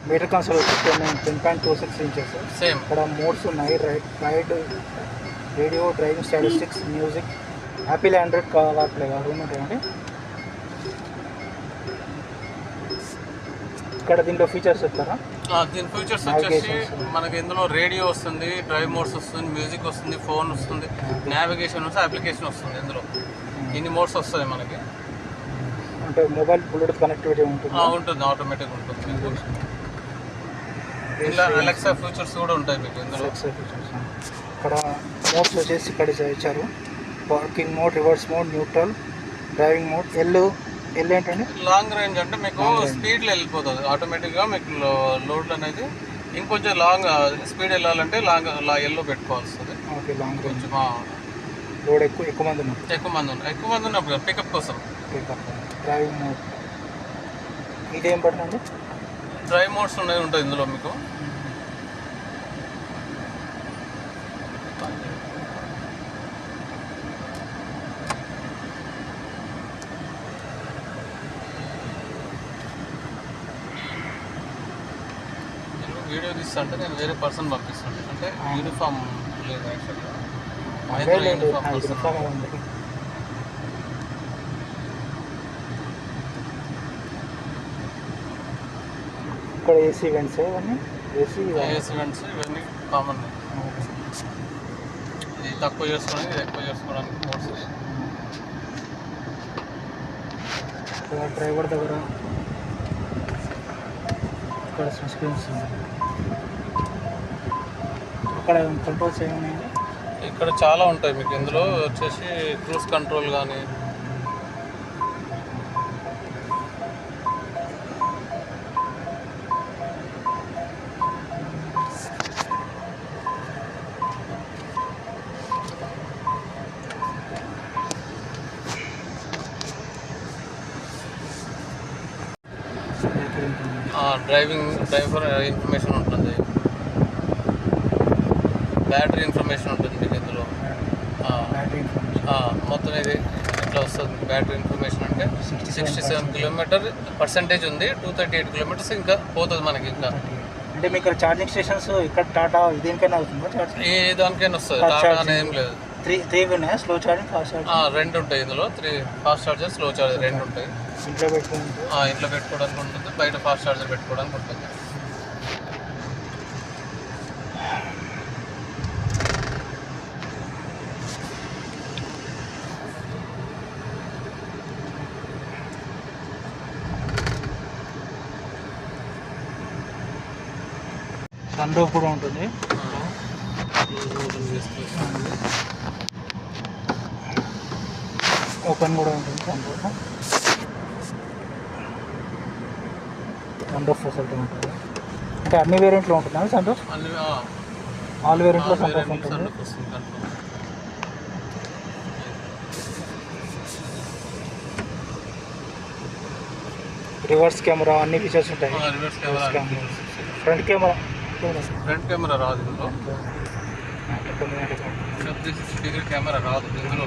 Metre console వచ్చి 10.26 inches. Same ఇక్కడ modes ఉన్నాయి, ride, radio, driving statistics, music, Apple, Android, CarPlay రెండు ఉంటాయండి. ఇక్కడ దీంట్లో ఫీచర్స్ చెప్తారా? దీని ఫీచర్స్ వచ్చేసి మనకి ఇందులో రేడియో వస్తుంది, డ్రైవ్ మోడ్స్ వస్తుంది, మ్యూజిక్ వస్తుంది, ఫోన్ వస్తుంది, నావిగేషన్ వస్తుంది, అప్లికేషన్ వస్తుంది. ఇందులో ఇన్ని మోడ్స్ వస్తాయి మనకి. అంటే మొబైల్ బ్లూటూత్ కనెక్టివిటీ ఉంటుంది, ఆటోమేటిక్ ఉంటుంది. ఇలా అలెక్సా ఫీచర్స్ కూడా ఉంటాయి మీకు ఇందులో. ఇక్కడ మోడ్స్ వచ్చేసి ఇక్కడ ఇచ్చారు. Parking mode, reverse mode, neutral, driving mode. L ఏంటంటే లాంగ్ రేంజ్, అంటే మీకు స్పీడ్లో వెళ్ళిపోతుంది ఆటోమేటిక్గా. మీకు లోడ్ అనేది ఇంకొంచెం లాంగ్ స్పీడ్ వెళ్ళాలంటే ఎల్లో పెట్టుకోవాల్సి వస్తుంది. Okay, long range. కొంచెం లోడ్ ఎక్కువ మంది ఉన్నారు, ఎక్కువ మంది ఉన్నప్పుడు పికప్ కోసం. డ్రైవింగ్ మోడ్ ఇదేం పడుతుంది? డ్రైవ్ మోడ్స్ ఉంటుంది ఇందులో మీకు. వీడియో తీస్తుంటే నేను వేరే పర్సన్ పంపిస్తాను, అంటే యూనిఫామ్ లేదు యాక్చువల్గా. ఇక్కడ ఏసీ వెంట్స్, ఇవన్నీ ఏసీ వెంట్స్ ఇవన్నీ కామన్. ఇది తక్కువ చేసుకోవడానికి, ఇది ఎక్కువ చేసుకోవడానికి మోడ్స్. డ్రైవర్ దగ్గర ఇక్కడ స్క్రీన్స్, ఇక్కడ కంట్రోల్స్ ఏమున్నాయండి? ఇక్కడ చాలా ఉంటాయి మీకు. ఇందులో వచ్చేసి క్రూజ్ కంట్రోల్ కానీ, డ్రైవర్ ఇన్ఫర్మేషన్ ఉంటుంది, బ్యాటరీ ఇన్ఫర్మేషన్ ఉంటుంది మీకు ఇందులో. మొత్తం ఇది ఇట్లా వస్తుంది. బ్యాటరీ ఇన్ఫర్మేషన్ అంటే 67 km% ఉంది, 238 kilometers ఇంకా పోతుంది మనకి. ఇంకా అంటే మీకు ఇక్కడ ఛార్జింగ్ స్టేషన్స్ ఇక్కడ టాటా దేనికైనా అవుతుందా ఛార్జింగ్? ఏ దానికైనా వస్తుంది, టాటా అనేం లేదు. 3 ఉన్నాయా? Slow charging, fast charging? రెండు ఉంటాయి ఇందులో. 3 ఫాస్ట్ ఛార్జర్, స్లో ఛార్జర్ రెండు ఉంటాయి. ఇంట్లో పెట్టుకోవడానికి ఉంటుంది, బయట ఫాస్ట్ ఛార్జర్ పెట్టుకోవడానికి ఉంటుంది. సన్ రూఫ్ కూడా ఉంటుంది, ఓపెన్ కూడా ఉంటుంది. సన్ రూఫ్ ఫెసిలిటీ ఉంటుంది. అంటే అన్ని వేరియంట్లో ఉంటుందా సన్ రూఫ్? ఆల్ వేరియంట్లో సన్ రూఫ్ ఉంటుంది. రివర్స్ కెమెరా అన్ని ఫీచర్స్ ఉంటాయి. ఫ్రంట్ కెమెరా రాదు ఇందులో. 360 డిగ్రీ కెమెరా రాదు ఇందులో.